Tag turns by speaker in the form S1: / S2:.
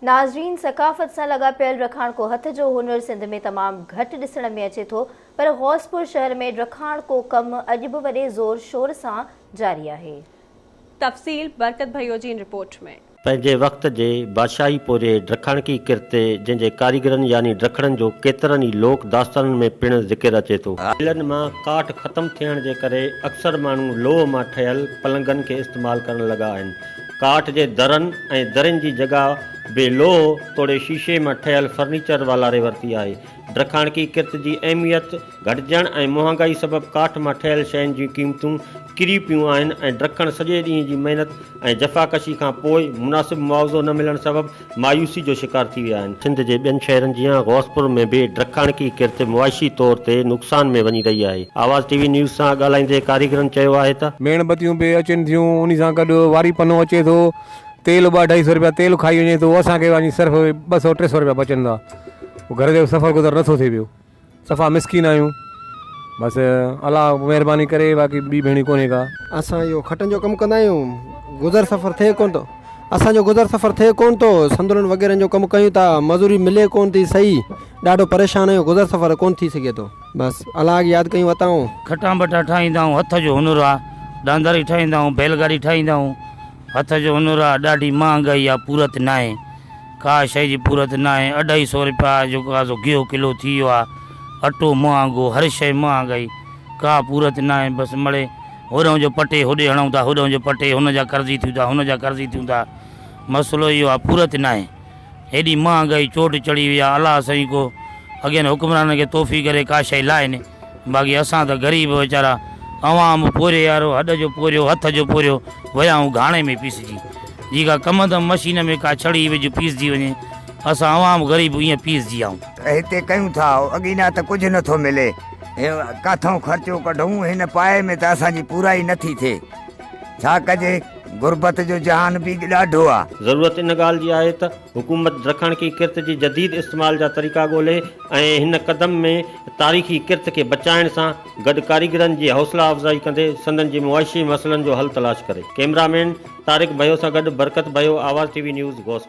S1: नाज़रीन, सकाफ़त सां लगापियल रखाण को हथ जो हुनर सिंध में तमाम घट ॾिसण में अचे थो, पर गौसपुर शहर में रखाण को कम अॼु बि वॾे ज़ोर शोर सां जारी आहे।
S2: तफ़सील बरकत भैयो जी रिपोर्ट में।
S3: पंहिंजे वक़्त जे बादशाही पोरे ड्रखण की किरते जंहिंजे कारीगरनि यानी ड्रखड़नि जो केतिरनि ई लोक दास्ताननि में पिणु ज़िक्र अचे थो। इलनि मां काठ ख़तम थियण जे करे अक्सर माण्हू लोह मां ठहियल पलंगनि खे इस्तेमालु करण लॻा आहिनि। काठ जे दरनि ऐं दरियुनि जी जॻह बे लोह तोड़े शीशे मां ठहियल फर्नीचर वालारे वरिती आहे। ड्रखाण की किरत जी अहमियत घटिजण ऐं महांगाई सबबि काठ मां ठहियल शयुनि जी क़ीमतूं किरी पियूं आहिनि ऐं ड्रखण सॼे ॾींहं जी महिनत ऐं जफ़ाकशी खां पोइ मुनासिब मुआवज़ो न मिलण सबबि मायूसी जो शिकार थी विया आहिनि। सिंध जे ॿियनि शहरनि जीअं गौसपुर में बि ड्रखाण की किरत मुआशी तौर ते नुक़सान में वञी रही आहे। आवाज़ टीवी न्यूज़ सां ॻाल्हाईंदे कारीगरनि चयो आहे त
S4: मेणबतियूं बि अचनि थियूं, उन सां गॾु वारी पनो अचे थो, तेल 200-250 रुपया तेल खाई वञे थो, असांखे वञी सिर्फ़ु 200-300 रुपया बचनि था। घर जो सफ़र गुज़र नथो थिए पियो, सफ़ा मिसकीन आहियूं। बसि अलाह महिरबानी करे, बाक़ी ॿी भेणी कोन्हे का।
S5: असां इहो खटनि जो कमु कंदा आहियूं, गुज़र सफ़र थिए कोन थो, असांजो गुज़र सफ़र थिए कोन थो, संदुलनि वग़ैरह जो कमु कयूं था, मज़ूरी मिले कोन थी सही, ॾाढो परेशान आहियूं, गुज़र सफ़र कोन थी सघे थो। बसि अलाह खे यादि कयूं वताऊं।
S6: खटा बटा ठाहींदा आहियूं, हथ जो हुनुर आहे, डांदरी ठाहींदा आहियूं, बैलगाड़ी ठाहींदा आहियूं, हथ जो हुनुर आहे। ॾाढी महांगाई आहे, पूरत न आहे, का शइ जी पूरत न आहे। 250 रुपया जेको आहे सो गिहु किलो थी वियो आहे, अटो महांगो, हर शइ महांगाई, का पूरत न आहे। बसि मड़े होॾो जो पटे होॾे हणूं था, होॾो जो पटे हुन जा कर्ज़ी थियूं था, हुन जा कर्ज़ी थियूं था। मसइलो इहो आहे, पूरत न आहे। हेॾी महांगाई चोट चढ़ी वई आहे। अलाह साईं को अॻियां हुकुमरान खे तोहफ़ी करे का शइ लाहिनि, बाक़ी असां त ग़रीब वीचारा अवाम पोरे यारो, हॾ जो पोरियो, हथ जो पोरियो, वियाऊं घाणे में पीसजी। जेका कम त मशीन में का छड़ी विझ पीसजी वञे, असां अवाम ग़रीब ईअं पीसजी आऊं।
S7: हिते कयूं था, अॻिना त कुझु नथो मिले, किथां ख़र्चो कढूं, हिन पाए में त असांजी पूराई नथी थिए, छा कजे, गुरबत जो जहान बि ॾाढो आहे।
S3: ज़रूरत इन ॻाल्हि जी आहे त हुकूमत ड्रखण की किरत जी जदीद इस्तेमाल जा तरीक़ा ॻोल्हे ऐं हिन क़दम में तारीख़ी किरत खे बचाइण सां गॾु कारीगरनि जी हौसला अफ़ज़ाई कंदे संदन जी मुआशी मसइलनि जो हल तलाश करे। कैमरामैन तारिक भयो सां गॾु बरकत भयो, आवाज़ टीवी न्यूज़ गौस।